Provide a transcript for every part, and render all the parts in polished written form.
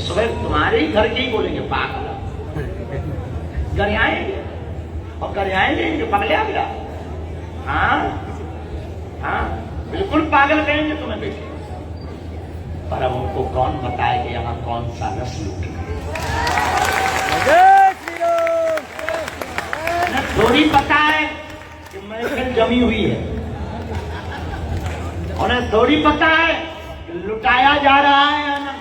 सुबह तुम्हारे ही घर के ही बोलेंगे पागल, गरियाएंगे और गरियाएं देंगे पगलिया गया। हाँ हाँ, बिल्कुल पागल कहेंगे तुम्हें बेटे। पर अब उनको कौन बताए कि यहाँ कौन सा रस लूट थोड़ी पता है कि महफिल जमी हुई है, उन्हें थोड़ी पता है कि लुटाया जा रहा है या ना।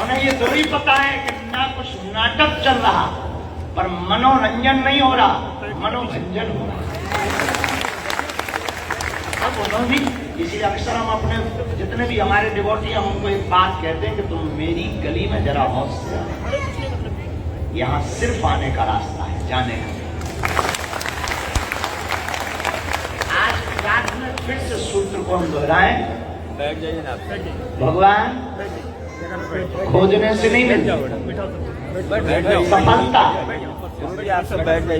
उन्हें ये थोड़ी पता है कि ना कुछ नाटक चल रहा पर मनोरंजन नहीं हो रहा, मनोभंजन हो रहा। अब उन्होंने इसी अक्सर हम अपने जितने भी हमारे डिवोटी हम उनको एक बात कहते हैं कि तुम मेरी गली में जरा हौस से, यहाँ सिर्फ आने का रास्ता है, जाने का। आज की रात में फिर से सूत्र को हम दोहराएं। भगवान खोजने से नहीं मिलती सफलता,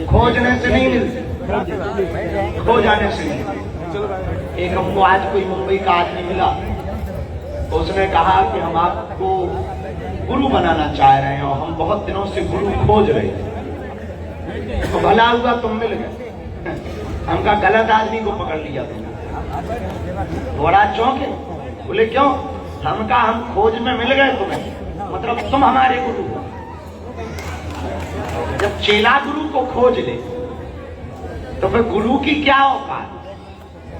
खोजने से नहीं मिलती, खो जाने से नहीं। एक हमको आज कोई मुंबई का आदमी मिला, उसने कहा कि हम आपको गुरु बनाना चाह रहे हैं और हम बहुत दिनों से गुरु खोज रहे थे, तो भला हुआ तुम मिल गए। हमका गलत आदमी को पकड़ लिया तुमने। बड़ा चौंके, बोले क्यों? हमका हम खोज में मिल गए तुम्हें, मतलब तुम हमारे गुरु हो। जब चेला गुरु को खोज ले तो फिर गुरु की क्या औकात?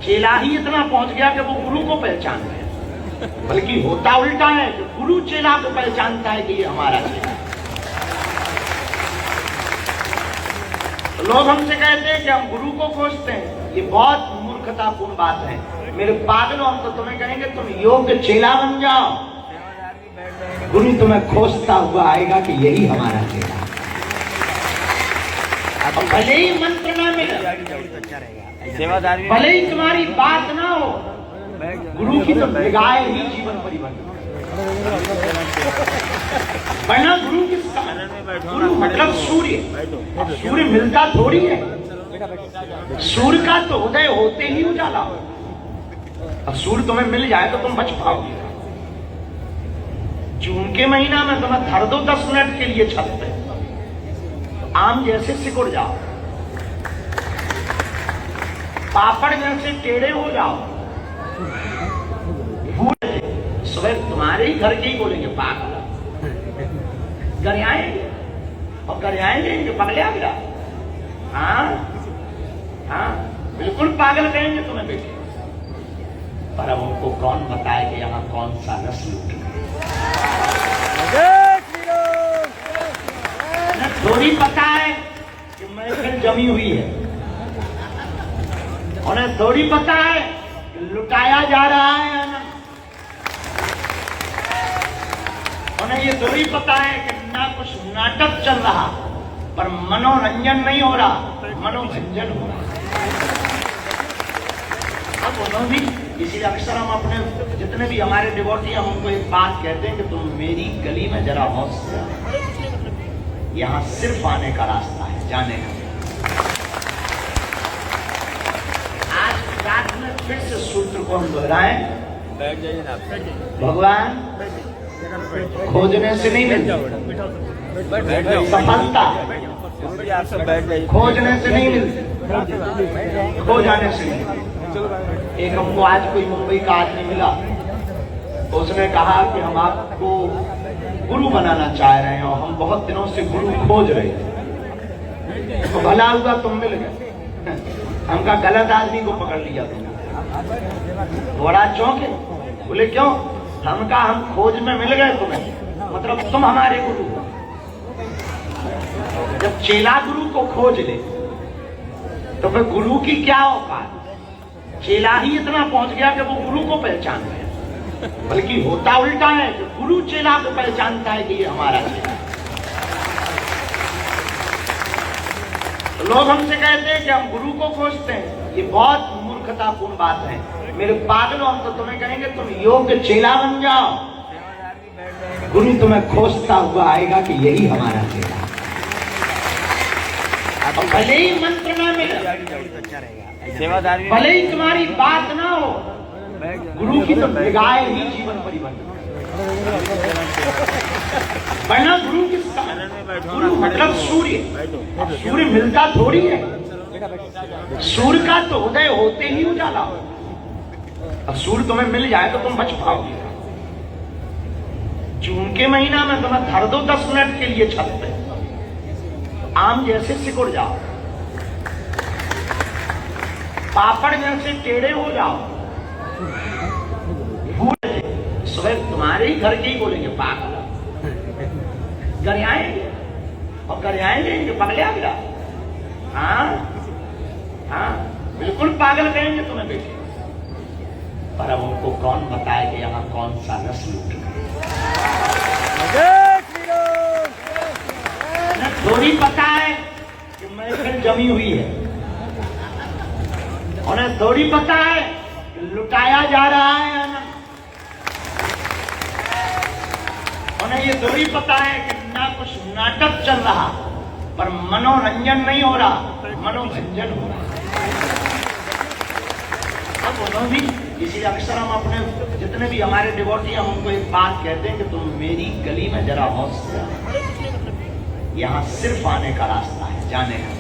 चेला ही इतना पहुंच गया कि वो गुरु को पहचान गया, बल्कि होता उल्टा है कि गुरु चेला को पहचानता है कि ये हमारा चेला। तो लोग हमसे कहते हैं कि हम गुरु को खोजते हैं, ये बहुत मूर्खतापूर्ण बात है। मेरे पागल हम तो तुम्हें कहेंगे तुम योग्य चेला बन जाओ, गुरु तुम्हें खोजता हुआ आएगा कि यही हमारा चेला। भले ही मंत्र ना मिले, भले ही तुम्हारी बात ना हो, गुरु की तो निगाह ही जीवन परिवर्तन। वरना गुरु किसका? गुरु मतलब सूर्य। अब सूर्य मिलता थोड़ी है, सूर्य का तो उदय होते ही उजाला हो। अब सूर्य तुम्हें मिल जाए तो तुम बच पाओगे। जून के महीना में तुम्हें धर दो 10 मिनट के लिए छत पे, आम जैसे सिकुड़ जाओ, पापड़ जैसे टेढ़े हो जाओ। सुबह तुम्हारे ही घर के ही बोलेंगे पागल, गरियाएंगे और गरियाएं देंगे पगलिया गया। हाँ हाँ, बिल्कुल पागल कहेंगे तुम्हें बेटे। पर अब उनको कौन बताए कि यहाँ कौन सा रस लूट थोड़ी पता है कि महफिल जमी हुई है, उन्हें थोड़ी पता है कि लुटाया जा रहा है या ना। उन्हें ये थोड़ी पता है कि ना कुछ नाटक चल रहा पर मनोरंजन नहीं हो रहा, मनोभंजन हो रहा। अब उन्होंने इसी अक्सर हम अपने जितने भी हमारे डिवोटी हम उनको एक बात कहते हैं कि तुम मेरी गली में जरा हौस से, यहाँ सिर्फ आने का रास्ता है, जाने का। आज की रात में फिर से सूत्र को हम दोहराएं। भगवान खोजने से नहीं मिलती सफलता, खोजने से नहीं मिलती, खो जाने से नहीं। एक हमको आज कोई मुंबई का आदमी मिला, उसने कहा कि हम आपको गुरु बनाना चाह रहे हैं और हम बहुत दिनों से गुरु खोज रहे थे, तो भला हुआ तुम मिल गए। हमका गलत आदमी को पकड़ लिया तुमने। बड़ा चौंके, बोले क्यों? हमका हम खोज में मिल गए तुम्हें, मतलब तुम हमारे गुरु हो। जब चेला गुरु को खोज ले तो फिर गुरु की क्या औकात? चेला ही इतना पहुंच गया कि वो गुरु को पहचान गया, बल्कि होता उल्टा है कि गुरु चेला को पहचानता है कि ये हमारा चेला। तो लोग हमसे कहते हैं कि हम गुरु को खोजते हैं, ये बहुत मूर्खतापूर्ण बात है। मेरे पागल हम तो तुम्हें कहेंगे तुम योग्य चेला बन जाओ, गुरु तुम्हें खोजता हुआ आएगा कि यही हमारा चेला। भले ही मंत्र ना मिले, भले ही तुम्हारी बात ना हो, गुरु की तो निगाह ही जीवन परिवर्तन। वरना गुरु किसका? गुरु मतलब सूर्य। अब सूर्य मिलता थोड़ी है, सूर्य का तो उदय होते ही उजाला। अब सूर्य तुम्हें मिल जाए तो तुम बच पाओगे। जून के महीना में तुम्हें धर दो 10 मिनट के लिए छत पे, आम जैसे सिकुड़ जाओ, पापड़ जैसे टेढ़े हो जाओ। सुबह तुम्हारे ही घर के ही बोलेंगे पागल, घर आएंगे और घर आएंगे पगले आ गया। हाँ हाँ, बिल्कुल पागल कहेंगे तुम्हें बेटे। पर अब उनको कौन बताए कि यहाँ कौन सा रस लूट रहा। थोड़ी पता है कि महफिल जमी हुई है, उन्हें थोड़ी पता है कि लुटाया जा रहा है या ना। उन्हें ये थोड़ी पता है कि ना कुछ नाटक चल रहा पर मनोरंजन नहीं हो रहा, मनोभंजन हो रहा। अब उन्होंने भी इसी अक्सर हम अपने जितने भी हमारे डिवोटी हम उनको एक बात कहते हैं कि तुम मेरी गली में जरा हौस से, यहाँ सिर्फ आने का रास्ता है, जाने का।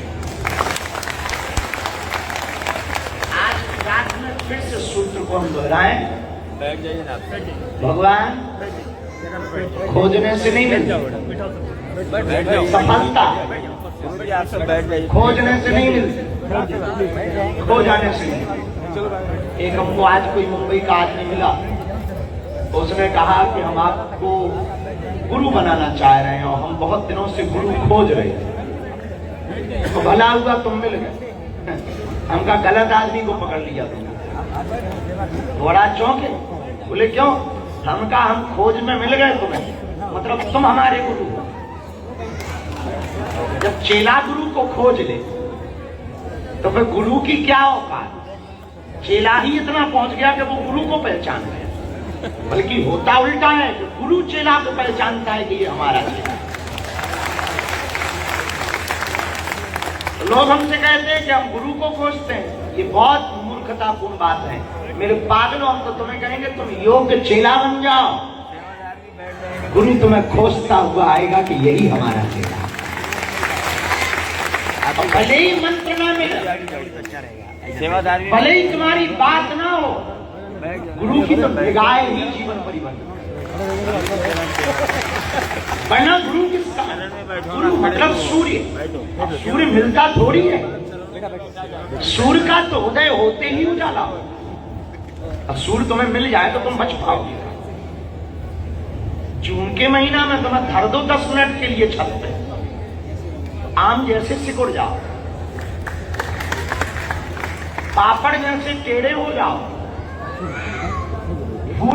आज रात में फिर से सूत्र को हम दोहराएं, भगवान खोजने से नहीं मिलती सफलता, खोजने से नहीं मिलती, खो जाने से नहीं। एक हमको आज कोई मुंबई का आदमी मिला, उसने कहा कि हम आपको गुरु बनाना चाह रहे हैं और हम बहुत दिनों से गुरु खोज रहे थे। तो भला हुआ तुम मिल गए। हमका गलत आदमी को पकड़ लिया तुमने। बड़ा चौंके, बोले क्यों? हमका हम खोज में मिल गए तुम्हें, मतलब तुम हमारे गुरु हो। जब चेला गुरु को खोज ले तो फिर गुरु की क्या औकात? चेला ही इतना पहुंच गया कि वो गुरु को पहचान गया, बल्कि होता उल्टा है कि गुरु चेला को पहचानता है कि ये हमारा चेला। तो लोग हमसे कहते हैं कि हम गुरु को खोजते हैं, ये बहुत मूर्खतापूर्ण बात है। मेरे पागलों, हम तो तुम्हें कहेंगे तुम योग्य चेला बन जाओ, गुरु तुम्हें खोजता हुआ आएगा कि यही हमारा चेला। भले ही मंत्र ना मिले, भले ही तुम्हारी बात ना हो, गुरु की तो निगाह ही जीवन परिवर्तन। वरना गुरु किसका? गुरु मतलब सूर्य। अब सूर्य मिलता थोड़ी है, सूर्य का तो उदय होते ही उजाला। अब सूर्य तुम्हें मिल जाए तो तुम बच पाओगे। जून के महीना में तुम्हें धर दो 10 मिनट के लिए छत पे, आम जैसे सिकुड़ जाओ, पापड़ जैसे टेढ़े हो जाओ।